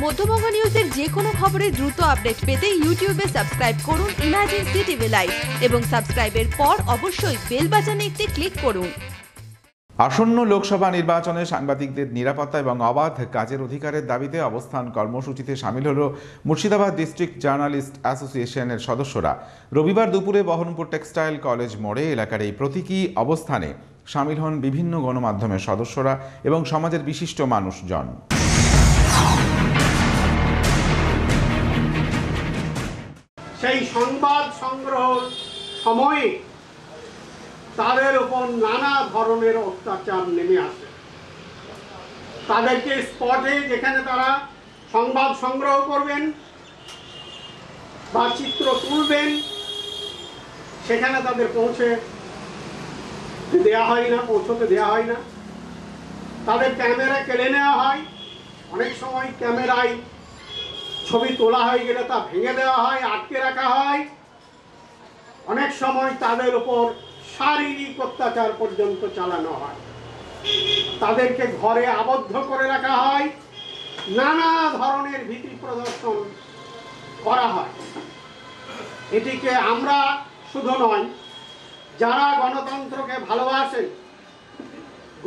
মধ্যবঙ্গ নিউজের যে কোনো খবরের দ্রুত আপডেট পেতে ইউটিউবে সাবস্ক্রাইব করুন ইমার্জেন্সি টিভি লাইভ এবং সাবস্ক্রাইবের পর অবশ্যই বেল বাটনে একটি ক্লিক করুন। আসন্ন লোকসভা নির্বাচনে সাংবাদিকদের নিরাপত্তা এবং অবাধ কাজের অধিকারের দাবিতে অবস্থান কর্মসূচিতে সামিল হল মুর্শিদাবাদ ডিস্ট্রিক্ট জার্নালিস্ট অ্যাসোসিয়েশনের সদস্যরা। রবিবার দুপুরে বহরমপুর টেক্সটাইল কলেজ মোড়ে এলাকার এই প্রতীকী অবস্থানে সামিল হন বিভিন্ন গণমাধ্যমের সদস্যরা এবং সমাজের বিশিষ্ট মানুষজন। সেই সংবাদ সংগ্রহ সময়ে তাদের উপর নানা ধরনের অত্যাচার নেমে আসে। তাদেরকে স্পটে যেখানে তারা সংবাদ সংগ্রহ করবেন বা চিত্র তুলবেন সেখানে তাদের পৌঁছতে দেওয়া হয় না। তাদের ক্যামেরা কেড়ে নেওয়া হয়। অনেক সময় ক্যামেরায় ছবি তোলা হয়ে গেলে তা ভেঙে দেওয়া হয়, আটকে রাখা হয়। অনেক সময় তাদের উপর শারীরিক অত্যাচার পর্যন্ত চালানো হয়। তাদেরকে ঘরে আবদ্ধ করে রাখা হয়, নানা ধরনের ভীতি প্রদর্শন করা হয়। এটিকে আমরা শুধু নয়, যারা গণতন্ত্রকে ভালোবাসেন,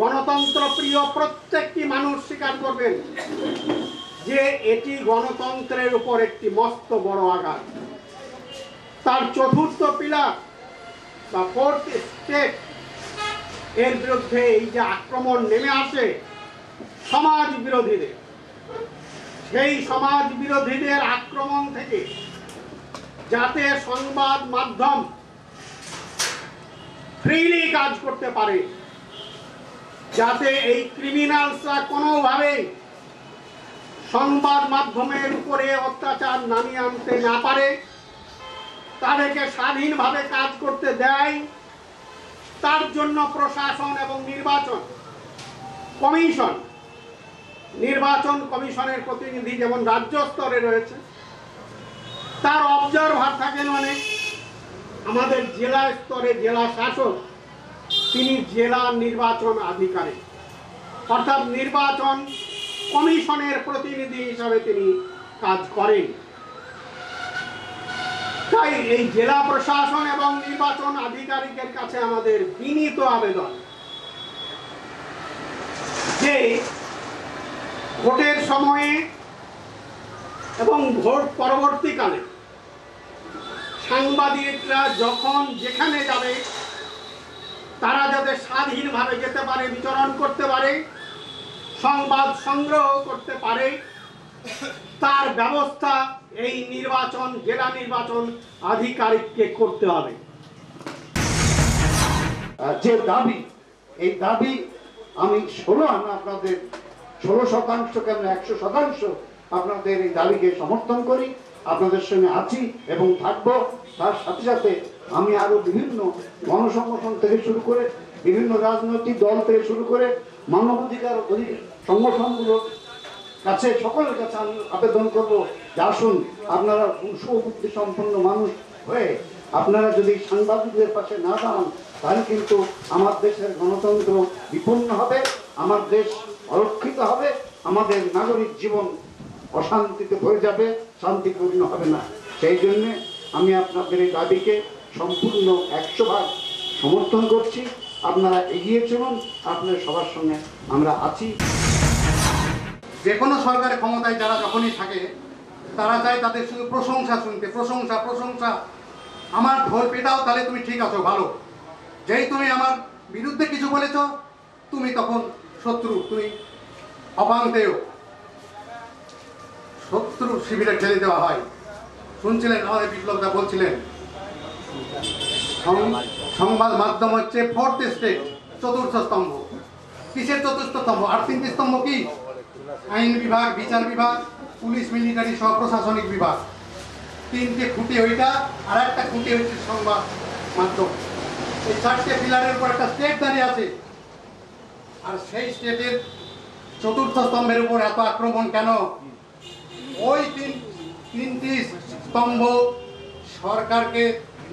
গণতন্ত্র প্রিয় প্রত্যেকটি মানুষ স্বীকার করবেন যে এটি গণতন্ত্রের উপর একটি মস্ত বড় আঘাত। তার চতুর্থ পিলার বা ফোর্থ স্টেপ এর বিরুদ্ধে এই যে আক্রমণ নেমে আসে সমাজ বিরোধীদের, সেই সমাজ বিরোধীদের আক্রমণ থেকে যাতে সংবাদ মাধ্যম ফ্রিলি কাজ করতে পারে, যাতে এই ক্রিমিনালসরা কোনোভাবেই সংবাদ মাধ্যমের উপরে অত্যাচার নামিয়ে আনতে না পারে, তাদেরকে স্বাধীনভাবে কাজ করতে দেয়, তার জন্য প্রশাসন এবং নির্বাচন কমিশনের প্রতিনিধি যেমন রাজ্য স্তরে রয়েছে, তার অবজারভার থাকেন অনেক। আমাদের জেলা স্তরে জেলা শাসক তিনি জেলা নির্বাচন আধিকারিক, অর্থাৎ নির্বাচন কমিশনের প্রতিনিধি হিসাবে তিনি কাজ করেন। তাই এই জেলা প্রশাসন এবং নির্বাচন আধিকারিকের কাছে আমাদের বিনীত আবেদন যে ভোটের সময়ে এবং ভোট পরবর্তীকালে সাংবাদিকরা যখন যেখানে যাবে তারা যাতে স্বাধীনভাবে যেতে পারে, বিচরণ করতে পারে, সংবাদ সংগ্রহ করতে পারে, তার ব্যবস্থা এই জেলা নির্বাচন আধিকারিককে করতে হবে। যে দাবি, এই দাবি আমি 16% কেন 100% আপনাদের এই দাবিকে সমর্থন করি, আপনাদের সঙ্গে আছি এবং থাকবো। তার সাথে সাথে আমি আরো বিভিন্ন গণসংগঠন থেকে শুরু করে, বিভিন্ন রাজনৈতিক দল থেকে শুরু করে মানবাধিকার সংগঠনগুলোর কাছে, সকলের কাছে আমি আবেদন করবো যে আসুন আপনারা সুবুদ্ধি সম্পন্ন মানুষ হয়ে আপনারা যদি সাংবাদিকদের পাশে না দাঁড়ান তাহলে কিন্তু আমার দেশের গণতন্ত্র বিপন্ন হবে, আমার দেশ অরক্ষিত হবে, আমাদের নাগরিক জীবন অশান্তিতে ভরে যাবে, শান্তিপূর্ণ হবে না। সেই জন্যে আমি আপনাদের এই দাবিকে সম্পূর্ণ 100% সমর্থন করছি। আপনারা এগিয়ে চলুন, আপনাদের সবার সঙ্গে আমরা আছি। যে কোনো সরকারের ক্ষমতায় যারা যখনই থাকে তারা চায় তাদের শুধু প্রশংসা শুনতে, প্রশংসা। আমার ঢোল পেটাও, তাহলে তুমি ঠিক আছো, ভালো। যেই তুমি আমার বিরুদ্ধে কিছু বলেছ তুমি তখন শত্রু, তুমি অপাঙ্কেয় শত্রু শিবিরে ঠেলে দেওয়া হয়। শুনছিলেন আমাদের বিপ্লবদা বলছিলেন সংবাদ মাধ্যম হচ্ছে ফোর্থ স্টেট, চতুর্থ স্তম্ভ। কিসের চতুর্থ স্তম্ভ? আর 3টি স্তম্ভ কি? আইন বিভাগ, বিচার বিভাগ, পুলিশ, মিলিটারি সহ প্রশাসনিক বিভাগ। 3টে খুঁটি ওইটা, আর একটা খুঁটি হচ্ছে সংবাদ মাধ্যম। এই 4টে পিলারের উপর একটা স্টেট দাঁড়িয়ে আছে। আর সেই স্টেটের চতুর্থ স্তম্ভের উপর এত আক্রমণ কেন? ওই 3টি স্তম্ভ সরকারকে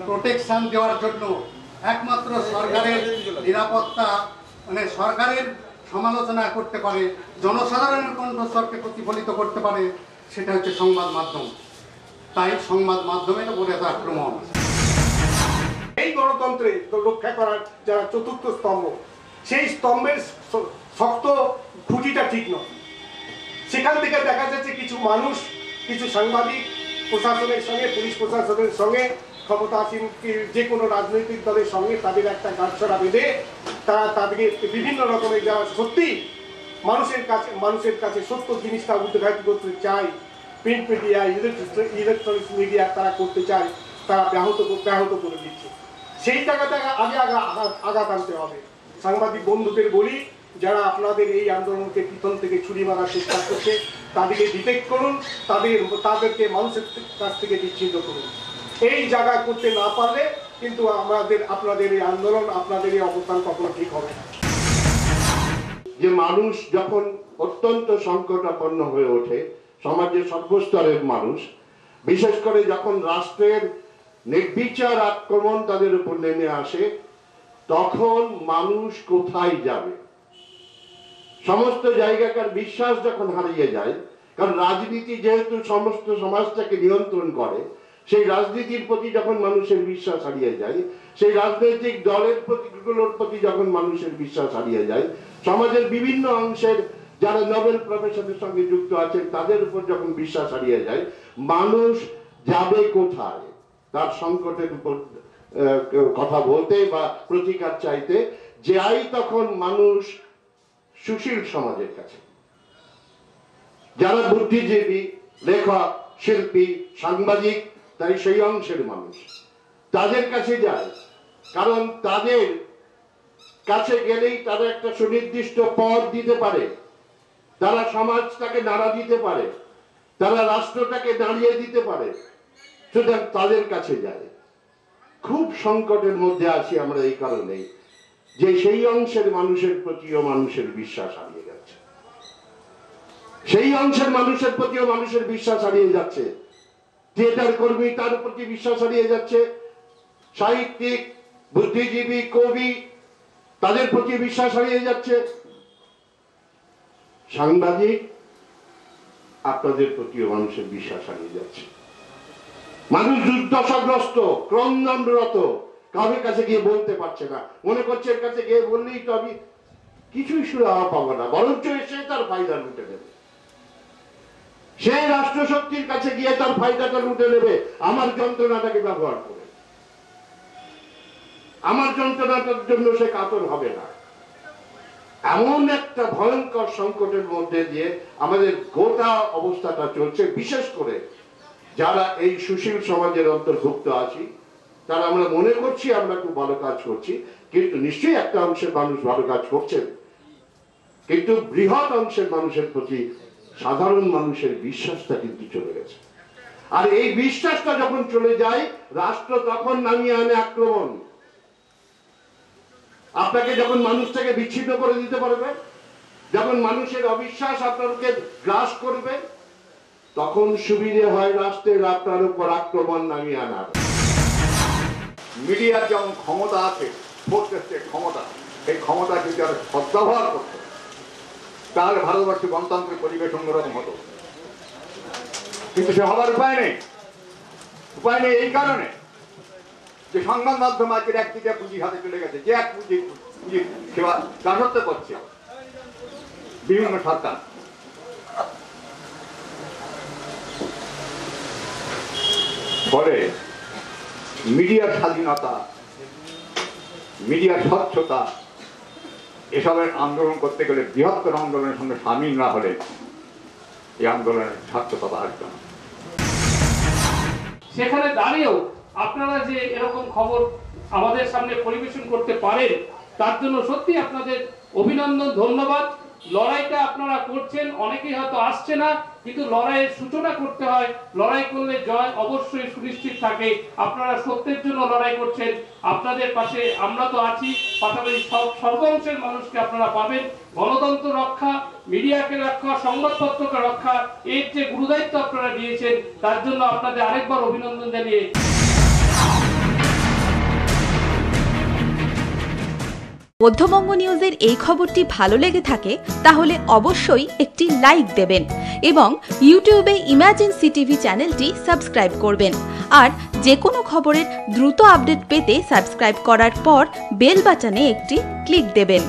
প্রোটেকশন দেওয়ার জন্য, একমাত্র সরকারের নিরাপত্তা, মানে সরকারের সমালোচনা করতে পারে, জনসাধারণের কণ্ঠস্বরকে প্রতিফলিত করতে পারে, সেটা হচ্ছে সংবাদ মাধ্যম। তাই সংবাদ মাধ্যমের উপরে এত আক্রমণ। এই গণতন্ত্রে রক্ষা করার যারা চতুর্থ স্তম্ভ, সেই স্তম্ভের শক্ত খুঁটিটা ঠিক নয়। সেখান থেকে দেখা যাচ্ছে কিছু মানুষ, কিছু সাংবাদিক প্রশাসনের সঙ্গে, পুলিশ প্রশাসনের সঙ্গে, ক্ষমতাসীন যে কোনো রাজনৈতিক দলের সঙ্গে তাদের একটা গাঁটছড়া বেঁধে তারা তাদেরকে বিভিন্ন রকমের যারা সত্যি মানুষের কাছে সত্য জিনিসটা উদ্ঘাটন করতে চায়, প্রিন্ট মিডিয়া, ইলেকট্রনিক্স মিডিয়া তারা করতে চায়, তারা ব্যাহত করে দিচ্ছে। সেই জায়গাটা আগে আঘাত আনতে হবে। সাংবাদিক বন্ধুদের বলি, যারা আপনাদের এই আন্দোলনকে পিছন থেকে ছুরি মারার চেষ্টা করছে তাদেরকে ডিটেক্ট করুন, তাদেরকে মানুষের কাছ থেকে বিচ্ছিন্ন করুন। এই জায়গা করতে না পারলে কিন্তু আপনাদের এই আন্দোলন, আপনাদের এই অবস্থান কখনো ঠিক হবে না। যে মানুষ যখন অত্যন্ত সংকটাপন্ন হয়ে ওঠে, সমাজের সর্বস্তরের মানুষ, বিশেষ করে যখন রাষ্ট্রের নির্বিচার আক্রমণ তাদের উপর নেমে আসে, তখন মানুষ কোথায় যাবে? সমস্ত জায়গাকার বিশ্বাস যখন হারিয়ে যায়, কারণ রাজনীতি যেহেতু সমস্ত সমাজটাকে নিয়ন্ত্রণ করে, সেই রাজনীতির প্রতি যখন মানুষের বিশ্বাস হারিয়ে যায়, সেই রাজনৈতিক দলের প্রতি যখন মানুষের বিশ্বাস হারিয়ে যায়, সমাজের বিভিন্ন অংশের যারা নোবেল প্রফেশনের সঙ্গে যুক্ত আছেন তাদের উপর যখন বিশ্বাস হারিয়ে যায়, মানুষ যাবে কোথায়? তার সংকটের উপর কথা বলতে বা প্রতিকার চাইতে যাই তখন মানুষ সুশীল সমাজের কাছে, যারা বুদ্ধিজীবী, লেখক, শিল্পী, সাংবাদিক, তাই সেই অংশের মানুষ তাদের কাছে যায়। কারণ তাদের কাছে গেলেই তারা একটা সুনির্দিষ্ট পথ দিতে পারে, তারা সমাজটাকে নাড়া দিতে পারে, তারা রাষ্ট্রটাকে দাঁড়িয়ে দিতে পারে, সুতরাং তাদের কাছে যায়। খুব সংকটের মধ্যে আছি আমরা এই কারণে যে সেই অংশের মানুষের প্রতিও মানুষের বিশ্বাস হারিয়ে যাচ্ছে, সেই অংশের মানুষের প্রতিও মানুষের বিশ্বাস হারিয়ে যাচ্ছে। থিয়েটার কর্মী তার প্রতি বিশ্বাস হারিয়ে যাচ্ছে, সাহিত্যিক, বুদ্ধিজীবী, কবি তাদের প্রতি বিশ্বাস হারিয়ে যাচ্ছে, সাংবাদিক আপনাদের প্রতিও মানুষের বিশ্বাস হারিয়ে যাচ্ছে। মানুষ দুর্দশাগ্রস্ত, ক্রন্দনরত, কারোর কাছে গিয়ে বলতে পারছে না, মনে করছে এর কাছে গিয়ে বললেই তো আমি কিছুই সুরাহা পাবো না, বরঞ্চ এসে তার ফায়দা লুটে নেবে, সে রাষ্ট্রশক্তির কাছে গিয়ে তার ফায়দাটা লুটে নেবে আমার যন্ত্রণাটাকে ব্যবহার করে। আমার যন্ত্রণাটার জন্য সে কাতর হবে না। এমন একটা ভয়ঙ্কর সংকটের মধ্যে দিয়ে আমাদের গোটা অবস্থাটা চলছে। বিশেষ করে যারা এই সুশীল সমাজের অন্তর্ভুক্ত আছি, তারা আমরা মনে করছি আমরা খুব ভালো কাজ করছি, কিন্তু নিশ্চয়ই একটা অংশের মানুষ ভালো কাজ করছেন, কিন্তু বৃহৎ অংশের মানুষের প্রতি সাধারণ মানুষের বিশ্বাসটা কিন্তু চলে গেছে। আর এই বিশ্বাসটা যখন চলে যায়, রাষ্ট্র তখন নামিয়ে আনে আক্রমণ। আপনাকে যখন মানুষ থেকে বিচ্ছিন্ন করে দিতে পারবে, যখন মানুষের অবিশ্বাস আপনাকে গ্রাস করবে, তখন সুবিধে হয় রাষ্ট্রের আপনার উপর আক্রমণ নামিয়ে আনার। মিডিয়ার যেমন ক্ষমতা আছে, ফোর্থ স্টেট ক্ষমতা, এই ক্ষমতা যদি আর সদ্ব্যবহার করতো তাহলে ভারতবর্ষে গণতান্ত্রিক পরিবেশ অন্যরকম হতো। কিন্তু সে হবার উপায় নেই। উপায় নেই এই কারণে যে সংবাদ মাধ্যম আজকের একদিকে পুঁজির হাতে চলে গেছে, যে এক পুঁজি সেবা দাসত্ব করছে বিভিন্ন সরকার। ফলে মিডিয়ার স্বাধীনতা, মিডিয়ার স্বচ্ছতা, এসবের আন্দোলন করতে গেলে বৃহত্তর আন্দোলনের সঙ্গে সামিল না হলে এই আন্দোলনের সার্থকতা আসবে না। সেখানে দাঁড়িয়েও আপনারা যে এরকম খবর আমাদের সামনে পরিবেশন করতে পারেন, তার জন্য সত্যি আপনাদের অভিনন্দন, ধন্যবাদ। লড়াইটা আপনারা করছেন, অনেকেই হয়তো আসছে না, কিন্তু লড়াইয়ের সূচনা করতে হয়। লড়াই করলে জয় অবশ্যই সুনিশ্চিত থাকে। আপনারা সত্যের জন্য লড়াই করছেন, আপনাদের পাশে আমরা তো আছি, পাশাপাশি সর্ব অংশের মানুষকে আপনারা পাবেন। গণতন্ত্র রক্ষা, মিডিয়াকে রক্ষা, সংবাদপত্রকে রক্ষা, এর যে গুরুদায়িত্ব আপনারা দিয়েছেন, তার জন্য আপনাদের আরেকবার অভিনন্দন জানিয়ে মধ্যবঙ্গ নিউজের এই খবরটি ভালো লেগে থাকে তাহলে অবশ্যই একটি লাইক দেবেন এবং ইউটিউবে ইমার্জেন্সি টিভি চ্যানেলটি সাবস্ক্রাইব করবেন। আর যে কোনো খবরের দ্রুত আপডেট পেতে সাবস্ক্রাইব করার পর বেল বাটনে একটি ক্লিক দেবেন।